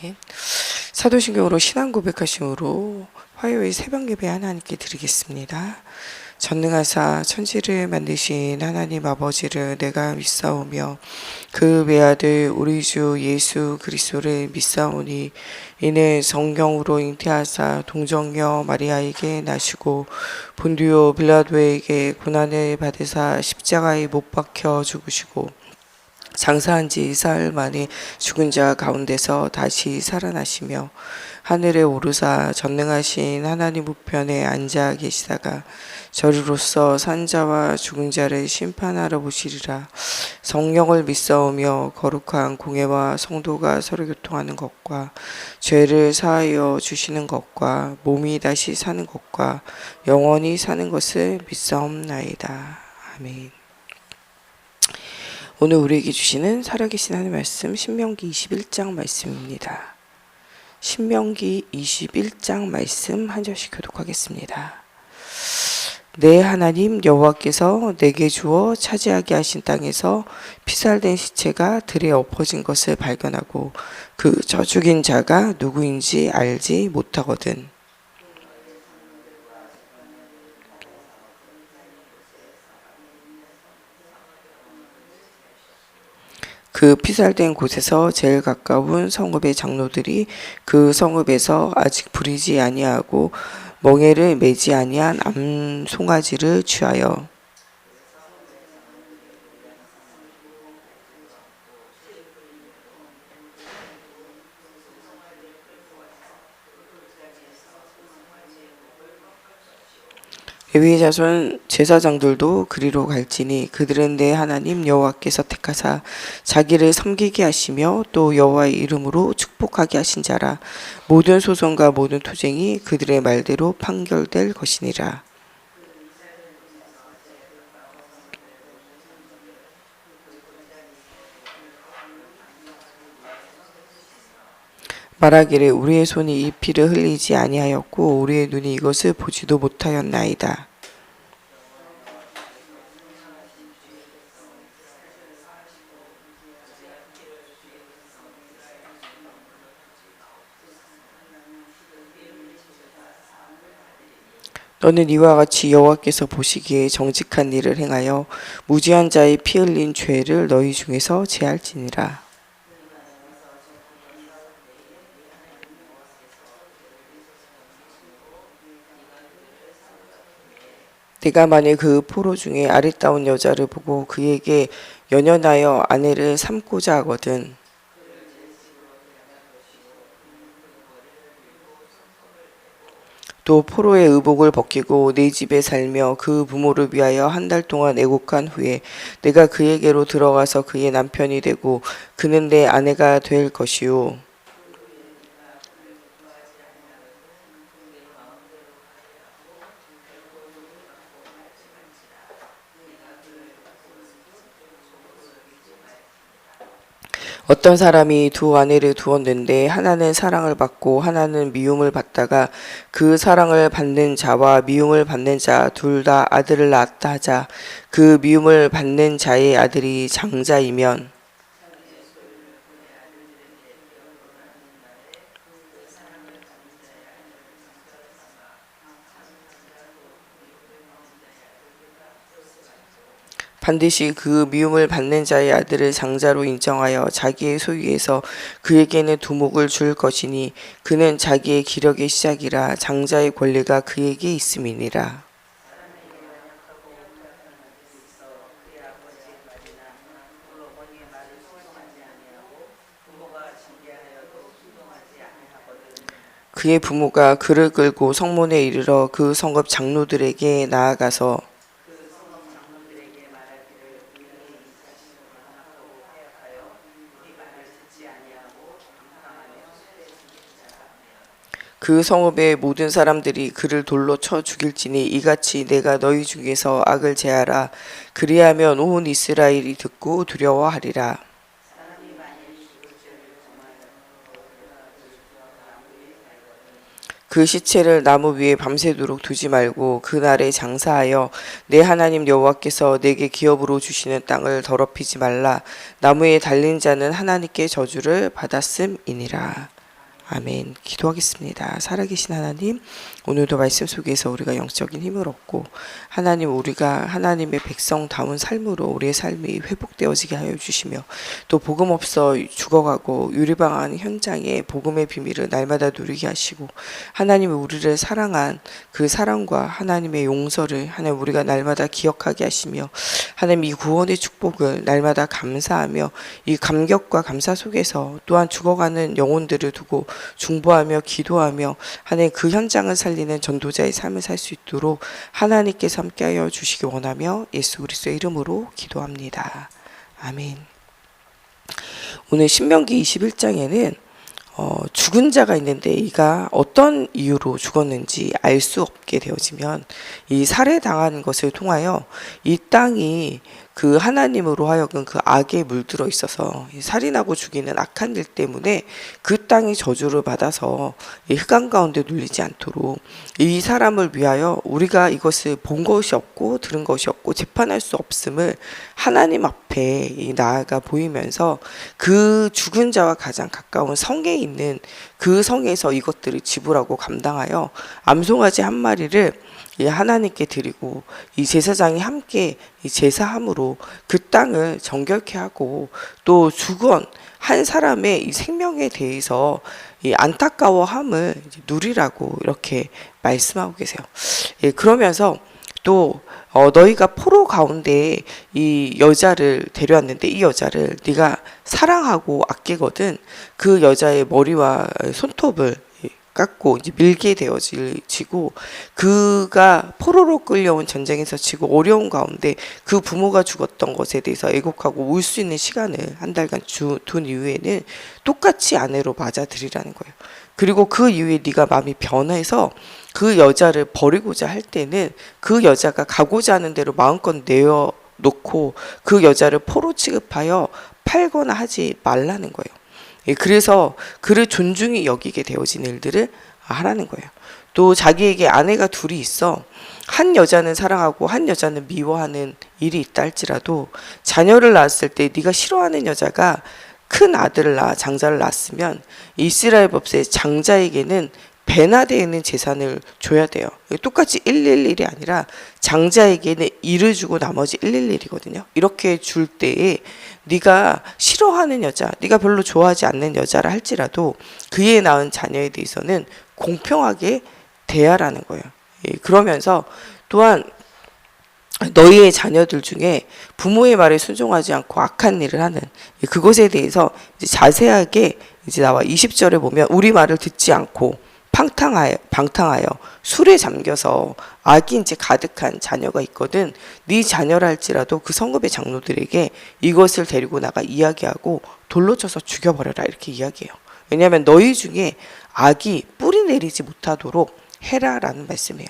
아멘. 사도신경으로 신앙 고백하심으로 화요일 새벽 예배 하나님께 드리겠습니다. 전능하사 천지를 만드신 하나님 아버지를 내가 믿사오며 그 외아들 우리 주 예수 그리스도를 믿사오니 이는 성령으로 잉태하사 동정녀 마리아에게 나시고 본디오 빌라도에게 고난을 받으사 십자가에 못 박혀 죽으시고 장사한 지 사흘 만에 죽은 자 가운데서 다시 살아나시며 하늘에 오르사 전능하신 하나님 우편에 앉아 계시다가 저리로서 산 자와 죽은 자를 심판하러 보시리라. 성령을 믿사오며 거룩한 공회와 성도가 서로 교통하는 것과 죄를 사하여 주시는 것과 몸이 다시 사는 것과 영원히 사는 것을 믿사옵나이다. 아멘. 오늘 우리에게 주시는 살아계신 하나님의 말씀 신명기 21장 말씀입니다. 신명기 21장 말씀 한 절씩 교독하겠습니다. 내 하나님 여호와께서 내게 주어 차지하게 하신 땅에서 피살된 시체가 들에 엎어진 것을 발견하고 그 저 죽인 자가 누구인지 알지 못하거든. 그 피살된 곳에서 제일 가까운 성읍의 장로들이 그 성읍에서 아직 부리지 아니하고 멍에를 매지 아니한 암송아지를 취하여 레위 자손 제사장들도 그리로 갈지니 그들은 내 하나님 여호와께서 택하사 자기를 섬기게 하시며 또 여호와의 이름으로 축복하게 하신 자라. 모든 소송과 모든 투쟁이 그들의 말대로 판결될 것이니라. 말하기를 우리의 손이 이 피를 흘리지 아니하였고 우리의 눈이 이것을 보지도 못하였나이다. 너는 이와 같이 여호와께서 보시기에 정직한 일을 행하여 무지한 자의 피 흘린 죄를 너희 중에서 제할지니라. 내가 만일 그 포로 중에 아리따운 여자를 보고 그에게 연연하여 아내를 삼고자 하거든 또 포로의 의복을 벗기고 내 집에 살며 그 부모를 위하여 한 달 동안 애곡한 후에 내가 그에게로 들어가서 그의 남편이 되고 그는 내 아내가 될 것이요 어떤 사람이 두 아내를 두었는데 하나는 사랑을 받고 하나는 미움을 받다가 그 사랑을 받는 자와 미움을 받는 자 둘 다 아들을 낳았다 하자. 그 미움을 받는 자의 아들이 장자이면 반드시 그 미움을 받는 자의 아들을 장자로 인정하여 자기의 소유에서 그에게는 두목을 줄 것이니 그는 자기의 기력의 시작이라 장자의 권리가 그에게 있음이니라. 그의 부모가 그를 끌고 성문에 이르러 그 성읍 장로들에게 나아가서 그 성읍의 모든 사람들이 그를 돌로 쳐 죽일지니 이같이 내가 너희 중에서 악을 제하라. 그리하면 온 이스라엘이 듣고 두려워하리라. 그 시체를 나무 위에 밤새도록 두지 말고 그날에 장사하여 내 하나님 여호와께서 내게 기업으로 주시는 땅을 더럽히지 말라. 나무에 달린 자는 하나님께 저주를 받았음이니라. 아멘. 기도하겠습니다. 살아계신 하나님, 오늘도 말씀 속에서 우리가 영적인 힘을 얻고 하나님, 우리가 하나님의 백성다운 삶으로 우리의 삶이 회복되어지게 하여 주시며, 또 복음 없어 죽어가고 유리방한 현장에 복음의 비밀을 날마다 누리게 하시고, 하나님이 우리를 사랑한 그 사랑과 하나님의 용서를 하나님 우리가 날마다 기억하게 하시며, 하나님 이 구원의 축복을 날마다 감사하며 이 감격과 감사 속에서 또한 죽어가는 영혼들을 두고 중보하며 기도하며 하나님 그 현장을 살리는 전도자의 삶을 살 수 있도록 하나님께서 함께하여 주시기 원하며 예수 그리스도의 이름으로 기도합니다. 아멘. 오늘 신명기 21장에는 죽은 자가 있는데 이가 어떤 이유로 죽었는지 알 수 없게 되어지면 이 살해당한 것을 통하여 이 땅이 그 하나님으로 하여금 그 악에 물들어 있어서 살인하고 죽이는 악한 일 때문에 그 땅이 저주를 받아서 이 흑암 가운데 눌리지 않도록 이 사람을 위하여 우리가 이것을 본 것이 없고 들은 것이 없고 재판할 수 없음을 하나님 앞에 나아가 보이면서 그 죽은 자와 가장 가까운 성에 있는 그 성에서 이것들을 지불하고 감당하여 암송아지 한 마리를 하나님께 드리고 이 제사장이 함께 이 제사함으로 그 땅을 정결케 하고, 또 죽은 한 사람의 이 생명에 대해서 이 안타까워함을 누리라고 이렇게 말씀하고 계세요. 그러면서 또 너희가 포로 가운데 이 여자를 데려왔는데 이 여자를 네가 사랑하고 아끼거든 그 여자의 머리와 손톱을 깎고 이제 밀게 되어지고, 그가 포로로 끌려온 전쟁에서 지고 어려운 가운데 그 부모가 죽었던 것에 대해서 애곡하고 울 수 있는 시간을 한 달간 둔 이후에는 똑같이 아내로 맞아들이라는 거예요. 그리고 그 이후에 네가 마음이 변해서 그 여자를 버리고자 할 때는 그 여자가 가고자 하는 대로 마음껏 내어놓고 그 여자를 포로 취급하여 팔거나 하지 말라는 거예요. 그래서 그를 존중히 여기게 되어진 일들을 하라는 거예요. 또 자기에게 아내가 둘이 있어 한 여자는 사랑하고 한 여자는 미워하는 일이 있다 할지라도 자녀를 낳았을 때 네가 싫어하는 여자가 큰 아들을 낳아 장자를 낳았으면 이스라엘 법에 장자에게는 배나되어 있는 재산을 줘야 돼요. 똑같이 111이 아니라 장자에게는 1을 주고 나머지 111이거든요. 이렇게 줄 때에 네가 싫어하는 여자, 네가 별로 좋아하지 않는 여자라 할지라도 그에 낳은 자녀에 대해서는 공평하게 대하라는 거예요. 그러면서 또한 너희의 자녀들 중에 부모의 말에 순종하지 않고 악한 일을 하는 그것에 대해서 이제 자세하게 이제 나와 20절에 보면 우리 말을 듣지 않고 방탕하여 술에 잠겨서 악이 이제 가득한 자녀가 있거든. 네 자녀라 할지라도 그 성읍의 장로들에게 이것을 데리고 나가 이야기하고 돌로 쳐서 죽여버려라 이렇게 이야기해요. 왜냐하면 너희 중에 악이 뿌리 내리지 못하도록 해라라는 말씀이에요.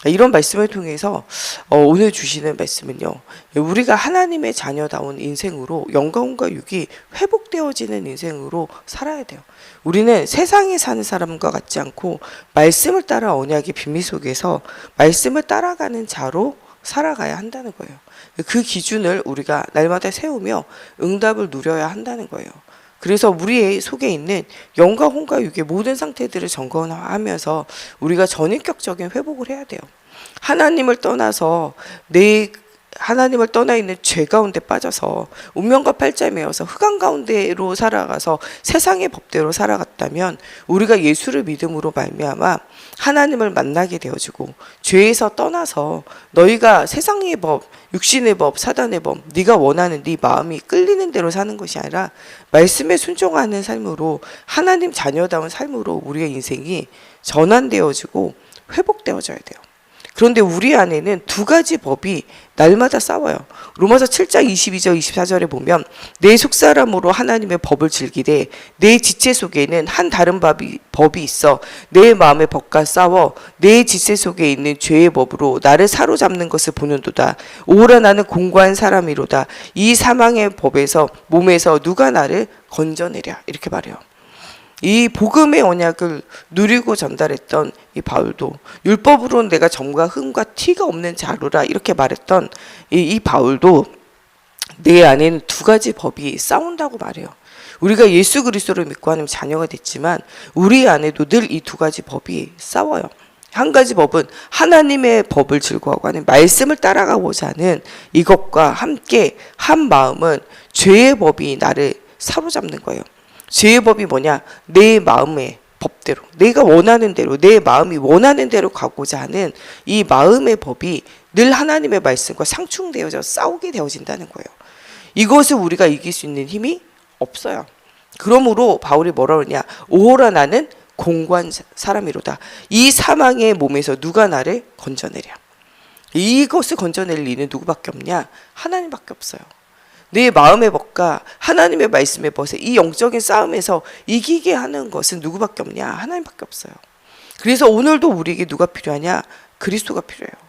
이런 말씀을 통해서 오늘 주시는 말씀은요, 우리가 하나님의 자녀다운 인생으로 영광과 육이 회복되어지는 인생으로 살아야 돼요. 우리는 세상에 사는 사람과 같지 않고 말씀을 따라 언약의 비밀 속에서 말씀을 따라가는 자로 살아가야 한다는 거예요. 그 기준을 우리가 날마다 세우며 응답을 누려야 한다는 거예요. 그래서 우리의 속에 있는 영과 혼과 육의 모든 상태들을 점검하면서 우리가 전인격적인 회복을 해야 돼요. 하나님을 떠나서 하나님을 떠나 있는 죄 가운데 빠져서 운명과 팔자매여서 흑암 가운데로 살아가서 세상의 법대로 살아갔다면 우리가 예수를 믿음으로 말미암아 하나님을 만나게 되어지고, 죄에서 떠나서 너희가 세상의 법, 육신의 법, 사단의 법, 네가 원하는 네 마음이 끌리는 대로 사는 것이 아니라 말씀에 순종하는 삶으로 하나님 자녀다운 삶으로 우리의 인생이 전환되어지고 회복되어져야 돼요. 그런데 우리 안에는 두 가지 법이 날마다 싸워요. 로마서 7장 22절 24절에 보면 내 속사람으로 하나님의 법을 즐기되 내 지체 속에는 한 다른 법이 있어 내 마음의 법과 싸워 내 지체 속에 있는 죄의 법으로 나를 사로잡는 것을 보는도다. 오라 나는 공고한 사람이로다. 이 사망의 법에서 몸에서 누가 나를 건져내랴. 이렇게 말해요. 이 복음의 언약을 누리고 전달했던 이 바울도 율법으로는 내가 점과 흠과 티가 없는 자로라 이렇게 말했던 이 바울도 내 안에는 두 가지 법이 싸운다고 말해요. 우리가 예수 그리스도를 믿고 하나님 자녀가 됐지만 우리 안에도 늘 이 두 가지 법이 싸워요. 한 가지 법은 하나님의 법을 즐거워하고 하는 말씀을 따라가고자 하는 이것과 함께 한 마음은 죄의 법이 나를 사로잡는 거예요. 죄의 법이 뭐냐? 내 마음의 법대로, 내가 원하는 대로, 내 마음이 원하는 대로 가고자 하는 이 마음의 법이 늘 하나님의 말씀과 상충되어져 싸우게 되어진다는 거예요. 이것을 우리가 이길 수 있는 힘이 없어요. 그러므로 바울이 뭐라 그러냐? 오호라 나는 공고한 사람이로다. 이 사망의 몸에서 누가 나를 건져내랴. 이것을 건져낼 리는 누구밖에 없냐? 하나님밖에 없어요. 내 마음의 법과 하나님의 말씀의 법에 이 영적인 싸움에서 이기게 하는 것은 누구밖에 없냐? 하나님밖에 없어요. 그래서 오늘도 우리에게 누가 필요하냐? 그리스도가 필요해요.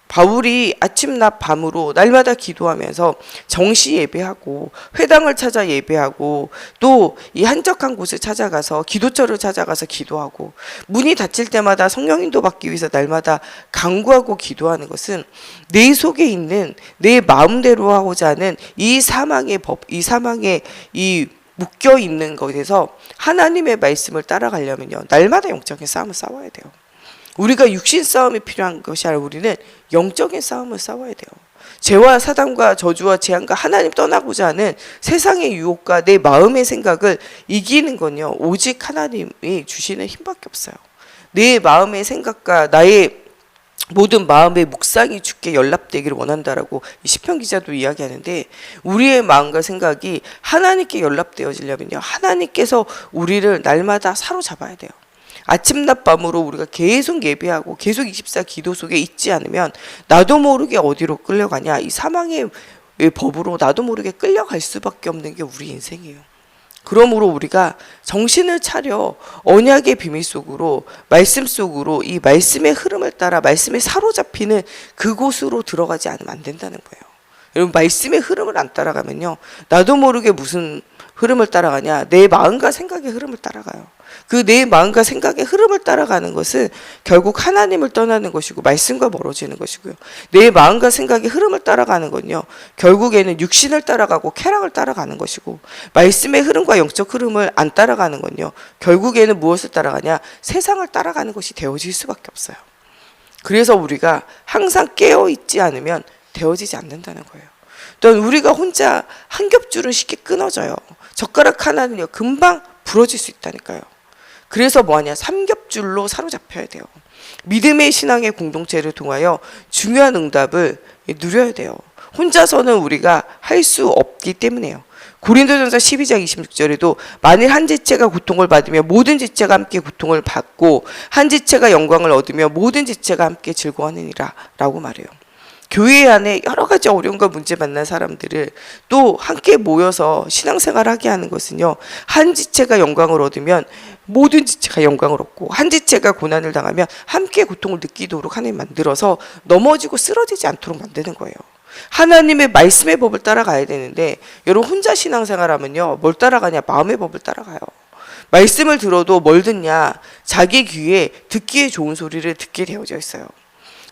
바울이 아침 낮 밤으로 날마다 기도하면서 정시 예배하고 회당을 찾아 예배하고 또 이 한적한 곳을 찾아가서 기도처를 찾아가서 기도하고 문이 닫힐 때마다 성령 인도 받기 위해서 날마다 간구하고 기도하는 것은 내 속에 있는 내 마음대로 하고자 하는 이 사망의 법, 이 사망의 이 묶여 있는 것에서 하나님의 말씀을 따라가려면요, 날마다 영적인 싸움을 싸워야 돼요. 우리가 육신 싸움이 필요한 것이 아니라 우리는 영적인 싸움을 싸워야 돼요. 죄와 사단과 저주와 재앙과 하나님 떠나고자 하는 세상의 유혹과 내 마음의 생각을 이기는 건요, 오직 하나님이 주시는 힘밖에 없어요. 내 마음의 생각과 나의 모든 마음의 묵상이 주께 연락되기를 원한다라고 시편 기자도 이야기하는데, 우리의 마음과 생각이 하나님께 연락되어지려면요, 하나님께서 우리를 날마다 사로잡아야 돼요. 아침 낮 밤으로 우리가 계속 예배하고 계속 24 기도 속에 있지 않으면 나도 모르게 어디로 끌려가냐? 이 사망의 법으로 나도 모르게 끌려갈 수밖에 없는 게 우리 인생이에요. 그러므로 우리가 정신을 차려 언약의 비밀 속으로, 말씀 속으로, 이 말씀의 흐름을 따라 말씀에 사로잡히는 그곳으로 들어가지 않으면 안 된다는 거예요. 여러분, 말씀의 흐름을 안 따라가면요, 나도 모르게 무슨 흐름을 따라가냐? 내 마음과 생각의 흐름을 따라가요. 그 내 마음과 생각의 흐름을 따라가는 것은 결국 하나님을 떠나는 것이고 말씀과 멀어지는 것이고요. 내 마음과 생각의 흐름을 따라가는 건요, 결국에는 육신을 따라가고 쾌락을 따라가는 것이고, 말씀의 흐름과 영적 흐름을 안 따라가는 건요, 결국에는 무엇을 따라가냐? 세상을 따라가는 것이 되어질 수밖에 없어요. 그래서 우리가 항상 깨어있지 않으면 되어지지 않는다는 거예요. 또 우리가 혼자 한 겹줄은 쉽게 끊어져요. 젓가락 하나는요, 금방 부러질 수 있다니까요. 그래서 뭐하냐? 삼겹줄로 사로잡혀야 돼요. 믿음의 신앙의 공동체를 통하여 중요한 응답을 누려야 돼요. 혼자서는 우리가 할 수 없기 때문에요. 고린도전서 12장 26절에도 만일 한 지체가 고통을 받으며 모든 지체가 함께 고통을 받고 한 지체가 영광을 얻으며 모든 지체가 함께 즐거워하느니라 라고 말해요. 교회 안에 여러 가지 어려움과 문제 만난 사람들을 또 함께 모여서 신앙생활하게 하는 것은요, 한 지체가 영광을 얻으면 모든 지체가 영광을 얻고, 한 지체가 고난을 당하면 함께 고통을 느끼도록 하나님 만들어서 넘어지고 쓰러지지 않도록 만드는 거예요. 하나님의 말씀의 법을 따라가야 되는데, 여러분 혼자 신앙생활하면요, 뭘 따라가냐? 마음의 법을 따라가요. 말씀을 들어도 뭘 듣냐? 자기 귀에 듣기에 좋은 소리를 듣게 되어져 있어요.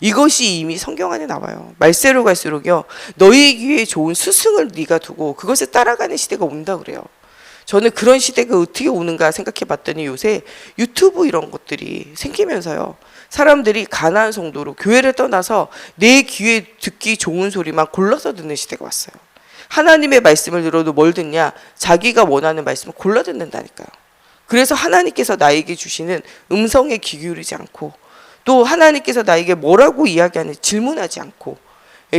이것이 이미 성경 안에 나와요. 말세로 갈수록요, 너희 귀에 좋은 스승을 네가 두고 그것을 따라가는 시대가 온다 그래요. 저는 그런 시대가 어떻게 오는가 생각해 봤더니 요새 유튜브 이런 것들이 생기면서요, 사람들이 가난한 성도로 교회를 떠나서 내 귀에 듣기 좋은 소리만 골라서 듣는 시대가 왔어요. 하나님의 말씀을 들어도 뭘 듣냐? 자기가 원하는 말씀을 골라 듣는다니까요. 그래서 하나님께서 나에게 주시는 음성에 귀 기울이지 않고, 또 하나님께서 나에게 뭐라고 이야기하는지 질문하지 않고,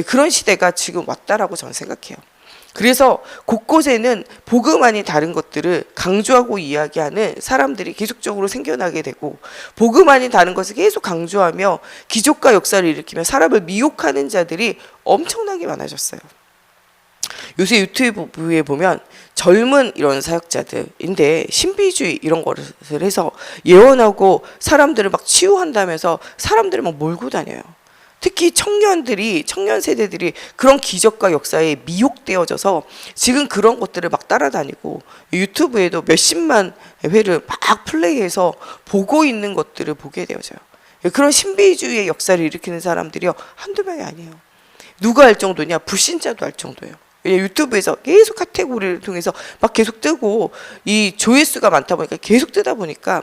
그런 시대가 지금 왔다라고 저는 생각해요. 그래서 곳곳에는 복음 아닌 다른 것들을 강조하고 이야기하는 사람들이 계속적으로 생겨나게 되고, 복음 아닌 다른 것을 계속 강조하며 기적과 역사를 일으키며 사람을 미혹하는 자들이 엄청나게 많아졌어요. 요새 유튜브에 보면 젊은 이런 사역자들인데 신비주의 이런 것을 해서 예언하고 사람들을 막 치유한다면서 사람들을 막 몰고 다녀요. 특히 청년 세대들이 그런 기적과 역사에 미혹되어져서 지금 그런 것들을 막 따라다니고 유튜브에도 몇십만 회를 막 플레이해서 보고 있는 것들을 보게 되어져요. 그런 신비주의의 역사를 일으키는 사람들이요, 한두 명이 아니에요. 누가 할 정도냐? 불신자도 할 정도예요. 유튜브에서 계속 카테고리를 통해서 막 계속 뜨고 이 조회수가 많다 보니까 계속 뜨다 보니까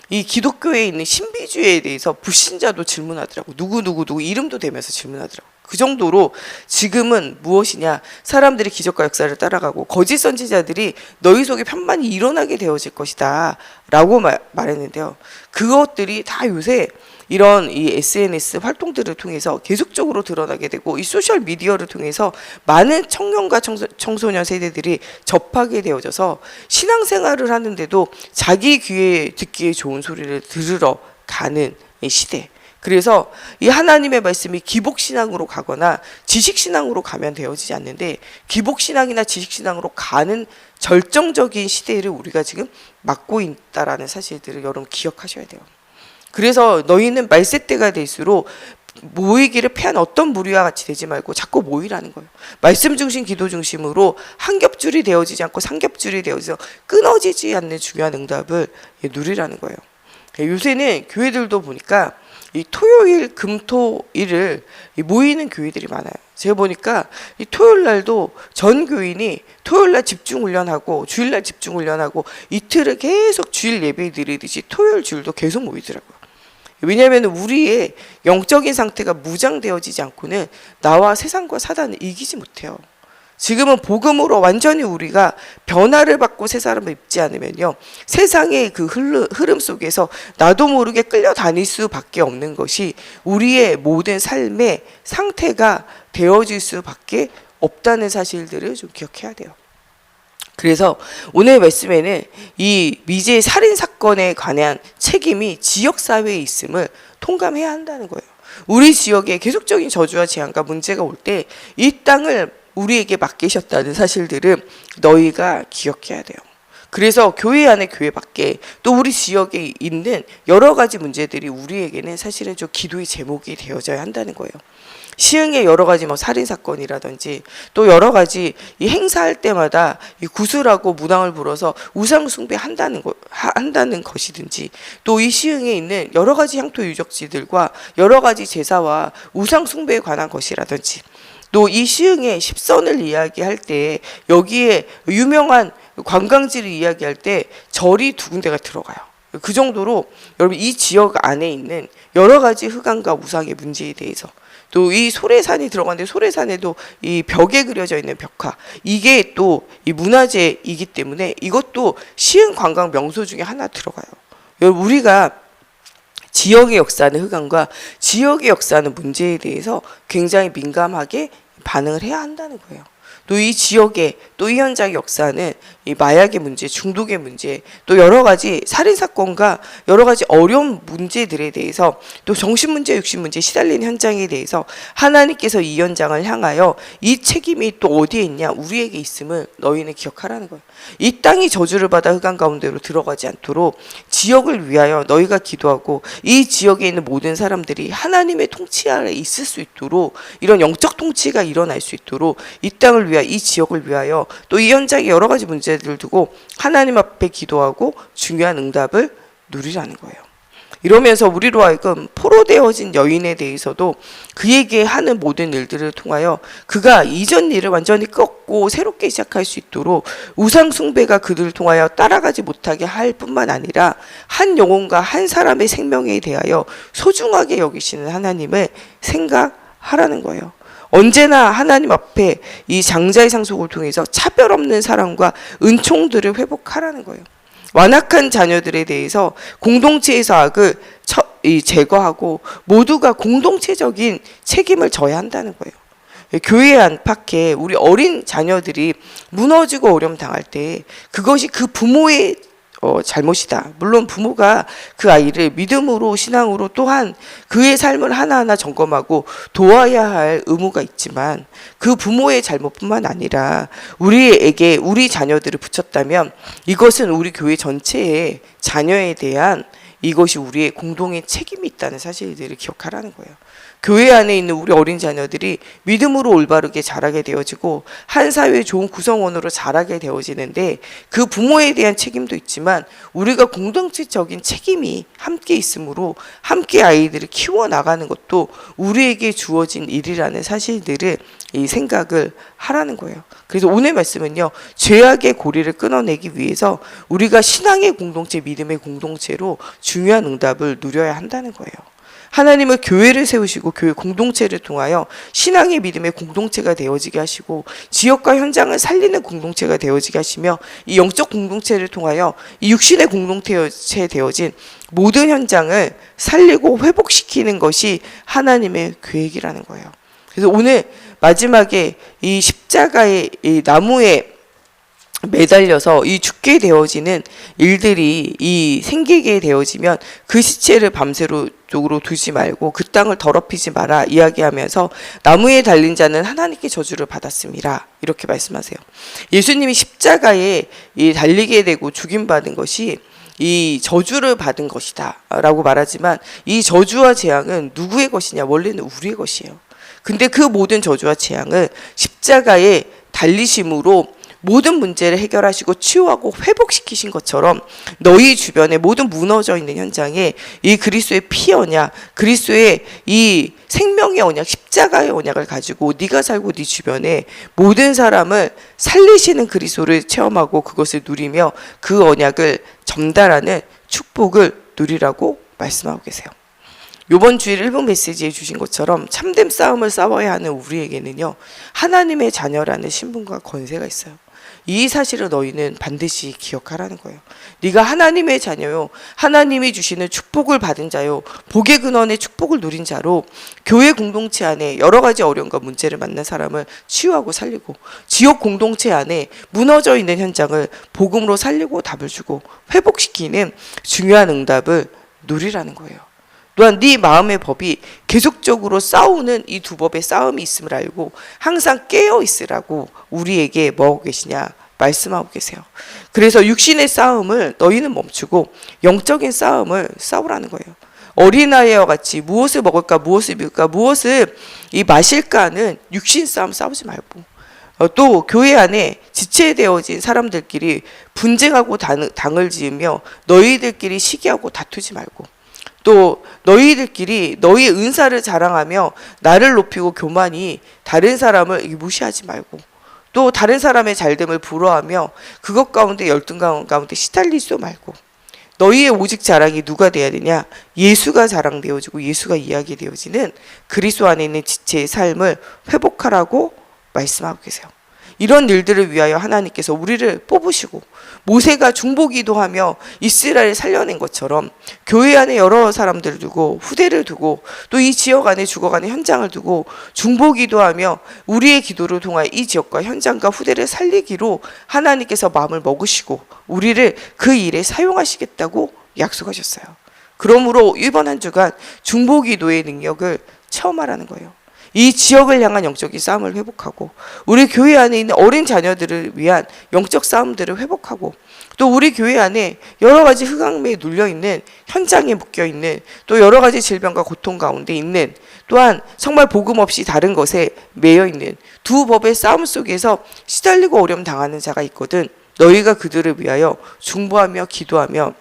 이 기독교에 있는 신비주의에 대해서 불신자도 질문하더라고. 누구 이름도 대면서 질문하더라고. 그 정도로 지금은 무엇이냐, 사람들이 기적과 역사를 따라가고 거짓 선지자들이 너희 속에 편만이 일어나게 되어질 것이다 라고 말했는데요. 그것들이 다 요새 이런 이 SNS 활동들을 통해서 계속적으로 드러나게 되고 이 소셜 미디어를 통해서 많은 청년과 청소년 세대들이 접하게 되어져서 신앙생활을 하는데도 자기 귀에 듣기에 좋은 소리를 들으러 가는 이 시대. 그래서 이 하나님의 말씀이 기복신앙으로 가거나 지식신앙으로 가면 되어지지 않는데 기복신앙이나 지식신앙으로 가는 절정적인 시대를 우리가 지금 맞고 있다라는 사실들을 여러분 기억하셔야 돼요. 그래서 너희는 말세때가 될수록 모이기를 패한 어떤 무리와 같이 되지 말고 자꾸 모이라는 거예요. 말씀 중심, 기도 중심으로 한 겹줄이 되어지지 않고 삼겹줄이 되어져서 끊어지지 않는 중요한 응답을 누리라는 거예요. 요새는 교회들도 보니까 이 토요일, 금토일을 모이는 교회들이 많아요. 제가 보니까 이 토요일 날도 전 교인이 토요일 날 집중 훈련하고 주일 날 집중 훈련하고 이틀을 계속 주일 예배 드리듯이 토요일 주일도 계속 모이더라고요. 왜냐하면 우리의 영적인 상태가 무장되어지지 않고는 나와 세상과 사단을 이기지 못해요. 지금은 복음으로 완전히 우리가 변화를 받고 새 사람을 입지 않으면요, 세상의 그 흐름 속에서 나도 모르게 끌려다닐 수밖에 없는 것이 우리의 모든 삶의 상태가 되어질 수밖에 없다는 사실들을 좀 기억해야 돼요. 그래서 오늘 말씀에는 이 미제 살인 사건에 관한 책임이 지역사회에 있음을 통감해야 한다는 거예요. 우리 지역에 계속적인 저주와 재앙과 문제가 올 때 이 땅을 우리에게 맡기셨다는 사실들을 너희가 기억해야 돼요. 그래서 교회 안에 교회 밖에 또 우리 지역에 있는 여러 가지 문제들이 우리에게는 사실은 좀 기도의 제목이 되어져야 한다는 거예요. 시흥의 여러 가지 뭐 살인 사건이라든지 또 여러 가지 이 행사할 때마다 이 구슬하고 무당을 불어서 우상 숭배한다는 것이든지 또 이 시흥에 있는 여러 가지 향토 유적지들과 여러 가지 제사와 우상 숭배에 관한 것이라든지 또 이 시흥의 십선을 이야기할 때 여기에 유명한 관광지를 이야기할 때 절이 두 군데가 들어가요. 그 정도로 여러분 이 지역 안에 있는 여러 가지 흑암과 우상의 문제에 대해서 또 이 소래산이 들어가는데 소래산에도 이 벽에 그려져 있는 벽화 이게 또 이 문화재이기 때문에 이것도 시흥 관광 명소 중에 하나 들어가요. 여러분 우리가 지역의 역사는 흑암과 지역의 역사는 문제에 대해서 굉장히 민감하게 반응을 해야 한다는 거예요. 또 이 지역의 또 이 현장의 역사는 이 마약의 문제, 중독의 문제, 또 여러 가지 살인 사건과 여러 가지 어려운 문제들에 대해서 또 정신 문제, 육신 문제 시달리는 현장에 대해서 하나님께서 이 현장을 향하여 이 책임이 또 어디에 있냐 우리에게 있음을 너희는 기억하라는 거예요. 이 땅이 저주를 받아 흑암 가운데로 들어가지 않도록 지역을 위하여 너희가 기도하고 이 지역에 있는 모든 사람들이 하나님의 통치 아래 있을 수 있도록 이런 영적 통치가 일어날 수 있도록 이 땅을 위하여 이 지역을 위하여 또 이 현장에 여러 가지 문제들을 두고 하나님 앞에 기도하고 중요한 응답을 누리라는 거예요. 이러면서 우리로 하여금 포로되어진 여인에 대해서도 그에게 하는 모든 일들을 통하여 그가 이전 일을 완전히 꺾고 새롭게 시작할 수 있도록 우상 숭배가 그들을 통하여 따라가지 못하게 할 뿐만 아니라 한 영혼과 한 사람의 생명에 대하여 소중하게 여기시는 하나님을 생각하라는 거예요. 언제나 하나님 앞에 이 장자의 상속을 통해서 차별 없는 사랑과 은총들을 회복하라는 거예요. 완악한 자녀들에 대해서 공동체에서 악을 제거하고 모두가 공동체적인 책임을 져야 한다는 거예요. 교회 안팎에 우리 어린 자녀들이 무너지고 어려움 당할 때 그것이 그 부모의 잘못이다. 물론 부모가 그 아이를 믿음으로 신앙으로 또한 그의 삶을 하나하나 점검하고 도와야 할 의무가 있지만 그 부모의 잘못뿐만 아니라 우리에게 우리 자녀들을 붙였다면 이것은 우리 교회 전체의 자녀에 대한 이것이 우리의 공동의 책임이 있다는 사실들을 기억하라는 거예요. 교회 안에 있는 우리 어린 자녀들이 믿음으로 올바르게 자라게 되어지고 한 사회의 좋은 구성원으로 자라게 되어지는데 그 부모에 대한 책임도 있지만 우리가 공동체적인 책임이 함께 있으므로 함께 아이들을 키워나가는 것도 우리에게 주어진 일이라는 사실들을 이 생각을 하라는 거예요. 그래서 오늘 말씀은요, 죄악의 고리를 끊어내기 위해서 우리가 신앙의 공동체, 믿음의 공동체로 중요한 응답을 누려야 한다는 거예요. 하나님은 교회를 세우시고 교회 공동체를 통하여 신앙의 믿음의 공동체가 되어지게 하시고 지역과 현장을 살리는 공동체가 되어지게 하시며 이 영적 공동체를 통하여 이 육신의 공동체 되어진 모든 현장을 살리고 회복시키는 것이 하나님의 계획이라는 거예요. 그래서 오늘 마지막에 이 십자가의 이 나무에 매달려서 이 죽게 되어지는 일들이 이 생기게 되어지면 그 시체를 밤새로 쪽으로 두지 말고 그 땅을 더럽히지 마라 이야기하면서 나무에 달린 자는 하나님께 저주를 받았습니다. 이렇게 말씀하세요. 예수님이 십자가에 달리게 되고 죽임받은 것이 이 저주를 받은 것이다 라고 말하지만 이 저주와 재앙은 누구의 것이냐? 원래는 우리의 것이에요. 근데 그 모든 저주와 재앙을 십자가에 달리심으로 모든 문제를 해결하시고 치유하고 회복시키신 것처럼 너희 주변에 모든 무너져 있는 현장에 이 그리스도의 피 언약, 그리스도의 이 생명의 언약, 십자가의 언약을 가지고 네가 살고 네 주변에 모든 사람을 살리시는 그리스도를 체험하고 그것을 누리며 그 언약을 전달하는 축복을 누리라고 말씀하고 계세요. 이번 주일 1분 메시지에 주신 것처럼 참된 싸움을 싸워야 하는 우리에게는요, 하나님의 자녀라는 신분과 권세가 있어요. 이 사실을 너희는 반드시 기억하라는 거예요. 네가 하나님의 자녀요, 하나님이 주시는 축복을 받은 자요, 복의 근원의 축복을 누린 자로 교회 공동체 안에 여러 가지 어려움과 문제를 만난 사람을 치유하고 살리고 지역 공동체 안에 무너져 있는 현장을 복음으로 살리고 답을 주고 회복시키는 중요한 응답을 누리라는 거예요. 또한 네 마음의 법이 계속적으로 싸우는 이 두 법의 싸움이 있음을 알고 항상 깨어 있으라고 우리에게 뭐하고 계시냐 말씀하고 계세요. 그래서 육신의 싸움을 너희는 멈추고 영적인 싸움을 싸우라는 거예요. 어린아이와 같이 무엇을 먹을까, 무엇을 입을까, 무엇을 마실까 하는 육신 싸움 싸우지 말고, 또 교회 안에 지체되어진 사람들끼리 분쟁하고 당을 지으며 너희들끼리 시기하고 다투지 말고, 또 너희들끼리 너희의 은사를 자랑하며 나를 높이고 교만히 다른 사람을 무시하지 말고, 또 다른 사람의 잘됨을 부러워하며 그것 가운데 열등 가운데 시달리지도 말고, 너희의 오직 자랑이 누가 되어야 되냐? 예수가 자랑되어지고 예수가 이야기되어지는 그리스도 안에 있는 지체의 삶을 회복하라고 말씀하고 계세요. 이런 일들을 위하여 하나님께서 우리를 뽑으시고 모세가 중보기도하며 이스라엘을 살려낸 것처럼 교회 안에 여러 사람들을 두고 후대를 두고 또 이 지역 안에 죽어가는 현장을 두고 중보기도하며 우리의 기도를 통하여 이 지역과 현장과 후대를 살리기로 하나님께서 마음을 먹으시고 우리를 그 일에 사용하시겠다고 약속하셨어요. 그러므로 이번 한 주간 중보기도의 능력을 체험하라는 거예요. 이 지역을 향한 영적인 싸움을 회복하고 우리 교회 안에 있는 어린 자녀들을 위한 영적 싸움들을 회복하고 또 우리 교회 안에 여러 가지 흑암에 눌려있는 현장에 묶여있는 또 여러 가지 질병과 고통 가운데 있는 또한 정말 복음 없이 다른 것에 매여있는 두 법의 싸움 속에서 시달리고 어려움 당하는 자가 있거든. 너희가 그들을 위하여 중보하며 기도하며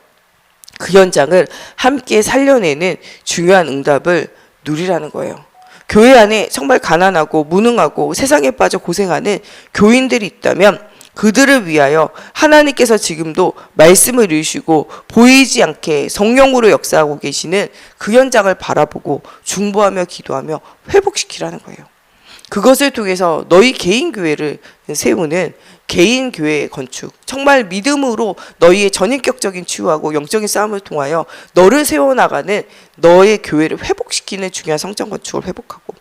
그 현장을 함께 살려내는 중요한 응답을 누리라는 거예요. 교회 안에 정말 가난하고 무능하고 세상에 빠져 고생하는 교인들이 있다면 그들을 위하여 하나님께서 지금도 말씀을 이루시고 보이지 않게 성령으로 역사하고 계시는 그 현장을 바라보고 중보하며 기도하며 회복시키라는 거예요. 그것을 통해서 너희 개인 교회를 세우는 개인 교회 건축, 정말 믿음으로 너희의 전인격적인 치유하고 영적인 싸움을 통하여 너를 세워나가는 너의 교회를 회복시키는 중요한 성전 건축을 회복하고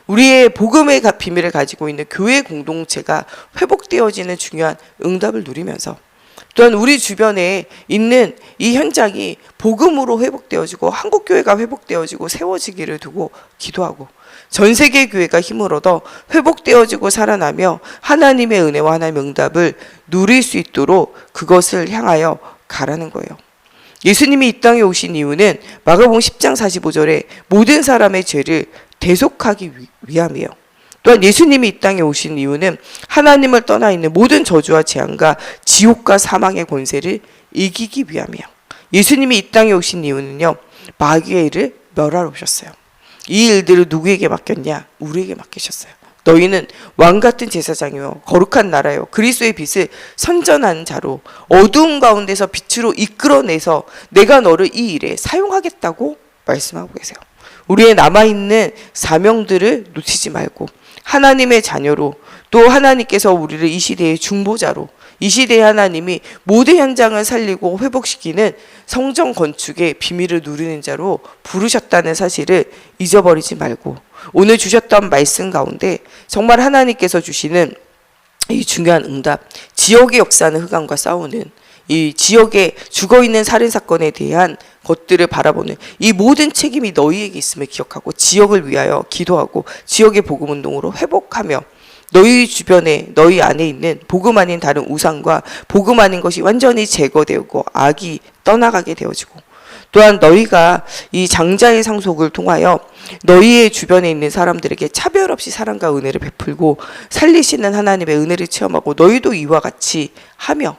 우리의 복음의 비밀을 가지고 있는 교회 공동체가 회복되어지는 중요한 응답을 누리면서 또한 우리 주변에 있는 이 현장이 복음으로 회복되어지고 한국교회가 회복되어지고 세워지기를 두고 기도하고 전 세계 교회가 힘을 얻어 회복되어지고 살아나며 하나님의 은혜와 하나님의 응답을 누릴 수 있도록 그것을 향하여 가라는 거예요. 예수님이 이 땅에 오신 이유는 마가복음 10장 45절에 모든 사람의 죄를 대속하기 위함이에요. 또한 예수님이 이 땅에 오신 이유는 하나님을 떠나 있는 모든 저주와 재앙과 지옥과 사망의 권세를 이기기 위함이에요. 예수님이 이 땅에 오신 이유는요, 마귀의 일을 멸하러 오셨어요. 이 일들을 누구에게 맡겼냐? 우리에게 맡기셨어요. 너희는 왕같은 제사장이요 거룩한 나라요 그리스도의 빛을 선전하는 자로 어두운 가운데서 빛으로 이끌어내서 내가 너를 이 일에 사용하겠다고 말씀하고 계세요. 우리의 남아있는 사명들을 놓치지 말고 하나님의 자녀로, 또 하나님께서 우리를 이 시대의 중보자로, 이 시대의 하나님이 모든 현장을 살리고 회복시키는 성전 건축의 비밀을 누리는 자로 부르셨다는 사실을 잊어버리지 말고, 오늘 주셨던 말씀 가운데 정말 하나님께서 주시는 이 중요한 응답, 지역의 역사는 흑암과 싸우는, 이 지역에 죽어있는 살인사건에 대한 것들을 바라보는 이 모든 책임이 너희에게 있음을 기억하고 지역을 위하여 기도하고 지역의 복음운동으로 회복하며, 너희 주변에 너희 안에 있는 복음 아닌 다른 우상과 복음 아닌 것이 완전히 제거되고 악이 떠나가게 되어지고, 또한 너희가 이 장자의 상속을 통하여 너희의 주변에 있는 사람들에게 차별 없이 사랑과 은혜를 베풀고 살리시는 하나님의 은혜를 체험하고, 너희도 이와 같이 하며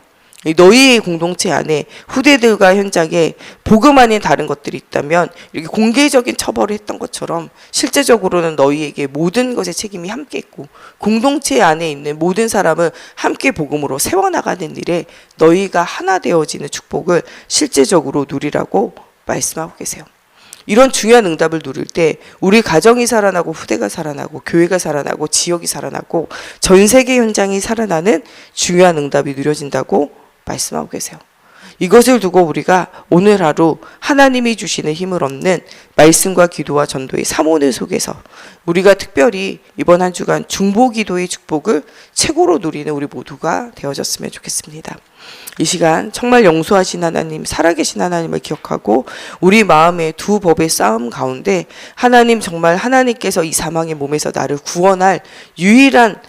너희의 공동체 안에 후대들과 현장에 복음 아닌 다른 것들이 있다면 이렇게 공개적인 처벌을 했던 것처럼 실제적으로는 너희에게 모든 것의 책임이 함께 있고 공동체 안에 있는 모든 사람을 함께 복음으로 세워나가는 일에 너희가 하나 되어지는 축복을 실제적으로 누리라고 말씀하고 계세요. 이런 중요한 응답을 누릴 때 우리 가정이 살아나고 후대가 살아나고 교회가 살아나고 지역이 살아나고 전 세계 현장이 살아나는 중요한 응답이 누려진다고 말씀하고 계세요. 이것을 두고 우리가 오늘 하루 하나님이 주시는 힘을 얻는 말씀과 기도와 전도의 사모를 속에서 우리가 특별히 이번 한 주간 중보기도의 축복을 최고로 누리는 우리 모두가 되어졌으면 좋겠습니다. 이 시간 정말 영소하신 하나님, 살아계신 하나님을 기억하고 우리 마음의 두 법의 싸움 가운데 하나님, 정말 하나님께서 이 사망의 몸에서 나를 구원할 유일한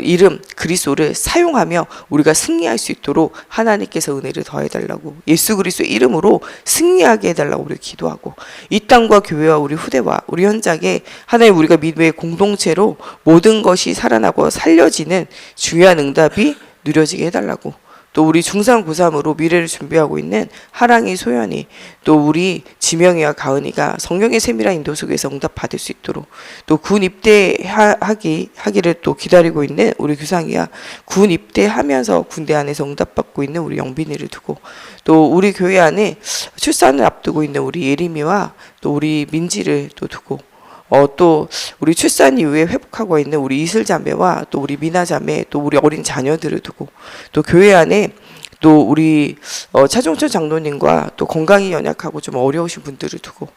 이름 그리스도를 사용하며 우리가 승리할 수 있도록 하나님께서 은혜를 더해달라고, 예수 그리스도의 이름으로 승리하게 해달라고 우리 기도하고, 이 땅과 교회와 우리 후대와 우리 현장에 하나님 우리가 믿음의 공동체로 모든 것이 살아나고 살려지는 중요한 응답이 누려지게 해달라고, 또 우리 중3, 고3으로 미래를 준비하고 있는 하랑이, 소연이, 또 우리 지명이와 가은이가 성령의 세밀한 인도 속에서 응답받을 수 있도록, 또 군 입대하기를 또 기다리고 있는 우리 규상이와 군 입대하면서 군대 안에서 응답받고 있는 우리 영빈이를 두고, 또 우리 교회 안에 출산을 앞두고 있는 우리 예림이와 또 우리 민지를 또 두고, 또 우리 출산 이후에 회복하고 있는 우리 이슬 자매와 또 우리 미나 자매, 또 우리 어린 자녀들을 두고, 또 교회 안에 또 우리 차종철 장로님과 또 건강이 연약하고 좀 어려우신 분들을 두고,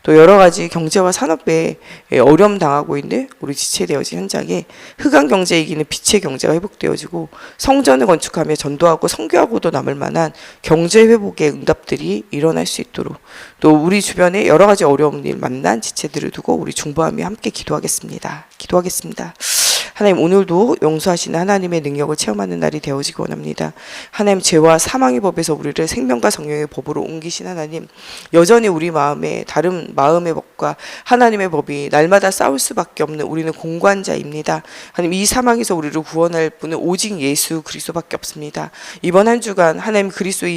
또 여러 가지 경제와 산업에 어려움 당하고 있는 우리 지체되어진 현장에 흑암 경제 이기는 빛의 경제가 회복되어지고 성전을 건축하며 전도하고 선교하고도 남을 만한 경제 회복의 응답들이 일어날 수 있도록, 또 우리 주변에 여러 가지 어려운 일 만난 지체들을 두고 우리 중보하며 함께 기도하겠습니다. 하나님, 오늘도 용서하시는 하나님의 능력을 체험하는 날이 되어지기 원합니다. 하나님, 죄와 사망의 법에서 우리를 생명과 성령의 법으로 옮기신 하나님, 여전히 우리 마음에 다른 마음의 법과 하나님의 법이 날마다 싸울 수밖에 없는 우리는 공관자입니다. 하나님, 이 사망에서 우리를 구원할 분은 오직 예수 그리스도밖에 없습니다. 이번 한 주간 하나님 그리스도의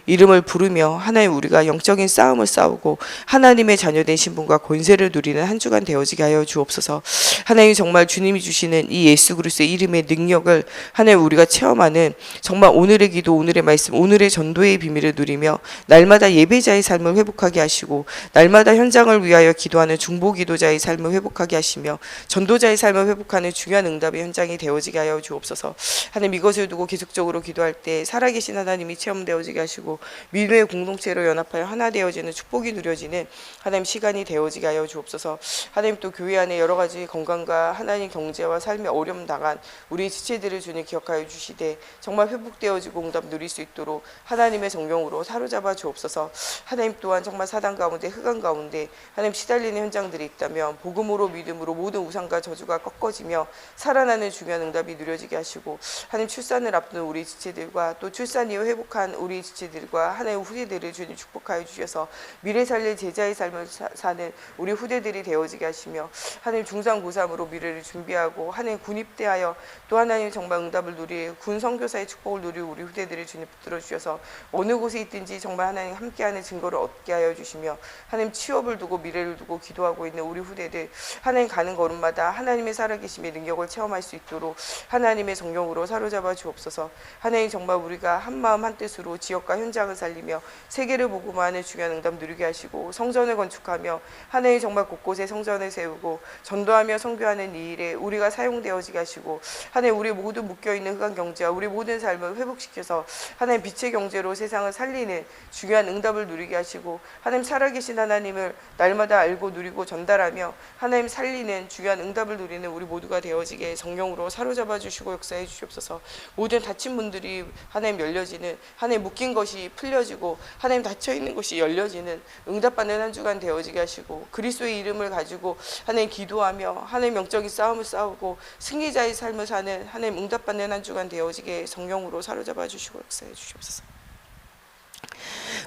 이름을 부르며 하나님 우리가 영적인 싸움을 싸우고 하나님의 자녀 되신 분과 권세를 누리는 한 주간 되어지게 하여 주옵소서. 하나님, 정말 주님이 주시는 이 예수 그리스도의 이름의 능력을 하나님 우리가 체험하는 정말 오늘의 기도, 오늘의 말씀, 오늘의 전도의 비밀을 누리며 날마다 예배자의 삶을 회복하게 하시고 날마다 현장을 위하여 기도하는 중보 기도자의 삶을 회복하게 하시며 전도자의 삶을 회복하는 중요한 응답의 현장이 되어지게 하여 주옵소서. 하나님, 이것을 두고 계속적으로 기도할 때 살아계신 하나님이 체험되어지게 하시고 믿음의 공동체로 연합하여 하나 되어지는 축복이 누려지는 하나님 시간이 되어지게 하여 주옵소서. 하나님, 또 교회 안에 여러 가지 건강과 하나님 경제와 삶의 어려움 당한 우리 지체들을 주님 기억하여 주시되 정말 회복되어지고 응답 누릴 수 있도록 하나님의 정령으로 사로잡아 주옵소서. 하나님, 또한 정말 사단 가운데 흑암 가운데 하나님 시달리는 현장들이 있다면 복음으로 믿음으로 모든 우상과 저주가 꺾어지며 살아나는 중요한 응답이 누려지게 하시고, 하나님 출산을 앞둔 우리 지체들과 또 출산 이후 회복한 우리 지체들과 하나님 후대들을 주님 축복하여 주셔서 미래 살릴 제자의 삶을 사는 우리 후대들이 되어지게 하시며, 하나님 중3, 고3으로 미래를 준비하고 하고 하나님 군 입대하여 또 하나님 정말 응답을 누리 군 선교사의 축복을 누리 우리 후대들이 주님 붙들어 주셔서 어느 곳에 있든지 정말 하나님 함께하는 증거를 얻게 하여 주시며 하나님 취업을 두고 미래를 두고 기도하고 있는 우리 후대들 하나님 가는 걸음마다 하나님의 살아계심의 능력을 체험할 수 있도록 하나님의 성령으로 사로잡아 주옵소서. 하나님 정말 우리가 한 마음 한 뜻으로 지역과 현장을 살리며 세계를 보고만하는 중요한 응답 누리게 하시고 성전을 건축하며 하나님 정말 곳곳에 성전을 세우고 전도하며 선교하는 이 일에 우리가 사용되어지게 하시고 하나님 우리 모두 묶여있는 흑암 경제와 우리 모든 삶을 회복시켜서 하나님 빛의 경제로 세상을 살리는 중요한 응답을 누리게 하시고 하나님 살아계신 하나님을 날마다 알고 누리고 전달하며 하나님 살리는 중요한 응답을 누리는 우리 모두가 되어지게 성령으로 사로잡아 주시고 역사해 주시옵소서. 모든 다친 분들이 하나님 열려지는 하나님 묶인 것이 풀려지고 하나님 닫혀있는 것이 열려지는 응답받는 한 주간 되어지게 하시고 그리스도의 이름을 가지고 하나님 기도하며 하나님 영적인 싸움을 싸우고 승리자의 삶을 사는 하나님 응답받는 한 주간 되어지게 성령으로 사로잡아 주시고 역사해 주시옵소서.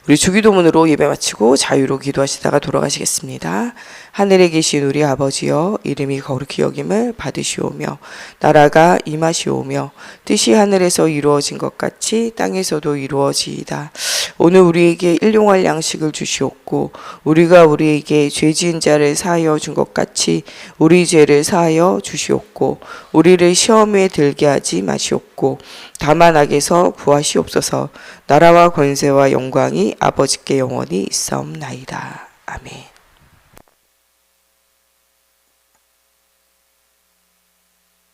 우리 주기도문으로 예배 마치고 자유로 기도하시다가 돌아가시겠습니다. 하늘에 계신 우리 아버지여 이름이 거룩히 여김을 받으시오며 나라가 임하시오며 뜻이 하늘에서 이루어진 것 같이 땅에서도 이루어지이다. 오늘 우리에게 일용할 양식을 주시옵고 우리가 우리에게 죄 지은 자를 사하여 준 것 같이 우리 죄를 사하여 주시옵고 우리를 시험에 들게 하지 마시옵고 다만 악에서 구하시옵소서. 나라와 권세와 영광이 아버지께 영원히 있사옵나이다. 아멘.